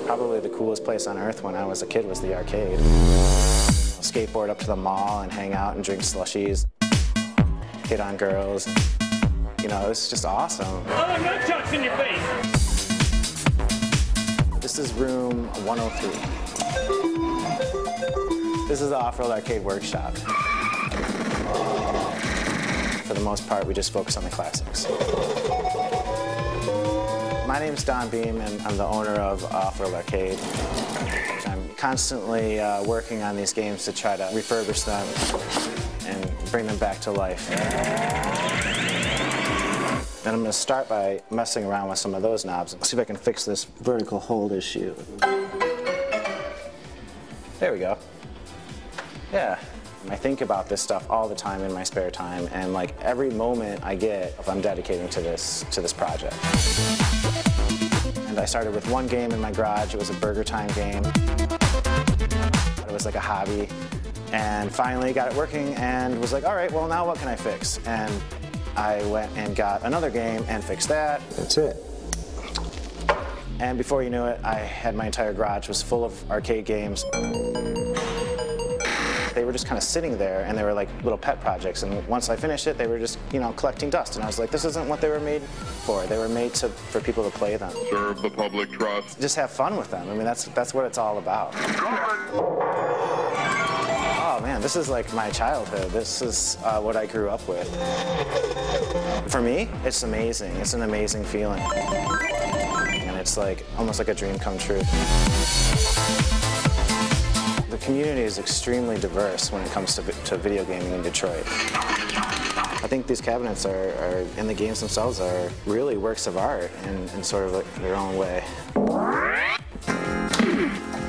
Probably the coolest place on earth when I was a kid was the arcade. Skateboard up to the mall and hang out and drink slushies. Hit on girls. You know, it was just awesome. Oh, no chucks in your face! This is room 103. This is the Offworld Arcade Workshop. For the most part, we just focus on the classics. My name's Behm, and I'm the owner of Offworld Arcade. I'm constantly working on these games to try to refurbish them and bring them back to life. And I'm going to start by messing around with some of those knobs and see if I can fix this vertical hold issue. There we go. Yeah. I think about this stuff all the time in my spare time, and like every moment I get, I'm dedicating to this project. And I started with one game in my garage. It was a Burger Time game. It was like a hobby, and finally got it working and was like, all right, well now what can I fix? And I went and got another game and fixed that. That's it. And before you knew it, I had my entire garage was full of arcade games. They were just kind of sitting there, and they were like little pet projects. And once I finished it, they were just, you know, collecting dust. And I was like, this isn't what they were made for. They were made for people to play them. Serve the public trust. Just have fun with them. I mean, that's what it's all about. Oh man, this is like my childhood. This is what I grew up with. For me, it's amazing. It's an amazing feeling. And it's like almost like a dream come true. The community is extremely diverse when it comes to video gaming in Detroit. I think these cabinets are, and the games themselves are really works of art in sort of like their own way.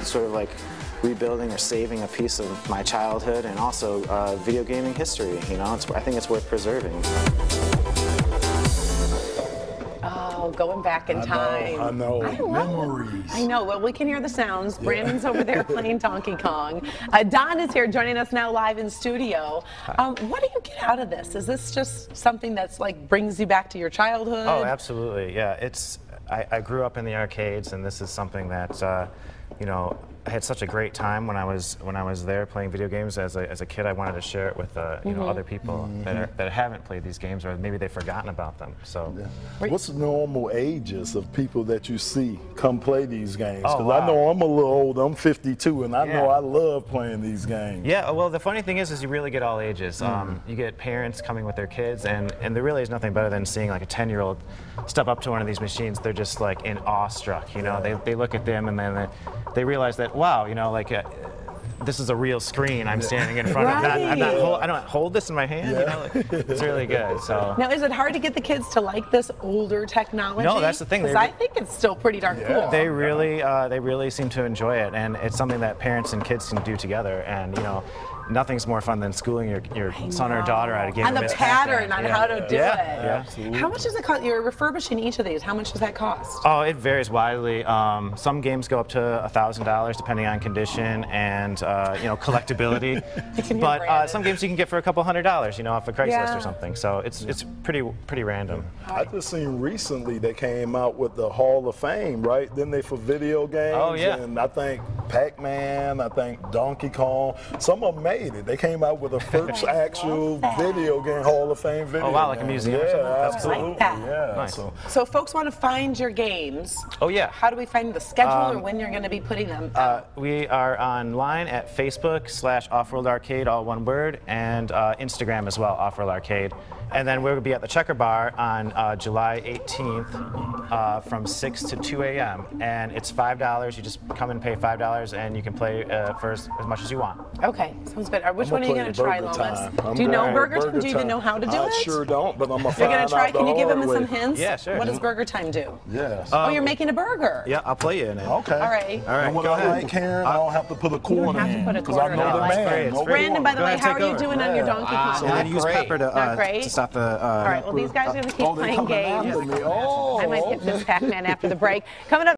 Sort of like rebuilding or saving a piece of my childhood and also video gaming history. You know, I think it's worth preserving. Oh, going back in time. I know. Memories. I know. Well, we can hear the sounds. Yeah. Brandon's over there playing Donkey Kong. Don is here joining us now live in studio. What do you get out of this? Is this just something that's like brings you back to your childhood? Oh, absolutely. Yeah, I grew up in the arcades, and this is something that you know, I had such a great time when I was there playing video games. As a kid, I wanted to share it with you know, other people that haven't played these games, or maybe they've forgotten about them. So, what's the normal ages of people that you see come play these games? Oh, Because wow. I know I'm a little old. I'm 52, and I know I love playing these games. Yeah. Well, the funny thing is you really get all ages. You get parents coming with their kids, and there really is nothing better than seeing like a 10-year-old step up to one of these machines. They're just like in awestruck. You know, they look at them and then they realize that, wow, you know, like this is a real screen I'm standing in front of. I don't hold this in my hand. You know, like, it's really good. So now, is it hard to get the kids to like this older technology? No, that's the thing. Because I think it's still pretty darn cool. They really seem to enjoy it, and it's something that parents and kids can do together. And you know, nothing's more fun than schooling your son or daughter at a game. And the pattern on how to do it. Yeah. How much does it cost? You're refurbishing each of these. How much does that cost? Oh, it varies widely. Some games go up to $1,000 depending on condition and you know, collectability. But some games you can get for a couple $100, you know, off of Craigslist or something. So it's pretty random. I just seen recently they came out with the Hall of Fame, right? Didn't they, for video games? Oh yeah. And I think Pac-Man, I think Donkey Kong. Some of them made it. They came out with the first actual video game Hall of Fame video. Oh wow, like a museum or something? Absolutely. I like that. Yeah. Nice. So if folks want to find your games, how do we find the schedule or when you're going to be putting them out? We are online at Facebook/Offworld Arcade, all one word, and Instagram as well, Offworld Arcade. And then we'll be at the Checker Bar on July 18th from 6 to 2 a.m. And it's $5. You just come and pay $5, and you can play for as much as you want. Okay, sounds good. Which one are you going to try, Lomas? Do you know Burger Time? Do you even know how to do it? I sure don't, but I'm going to You're going to try? Can you give him some hints? Yeah, sure. What does Burger Time do? Yes. Oh, you're making a burger. Yeah, I'll play you in it. Okay. All right. All right. And what I like, Karen, I don't have to put a quarter in. Because I know the man. Brandon, by the way, how are you doing on your Donkey Kong? So then use pepper to stop the. All right. Well, these guys are going to keep playing games. I might hit this Pac-Man after the break. Coming up.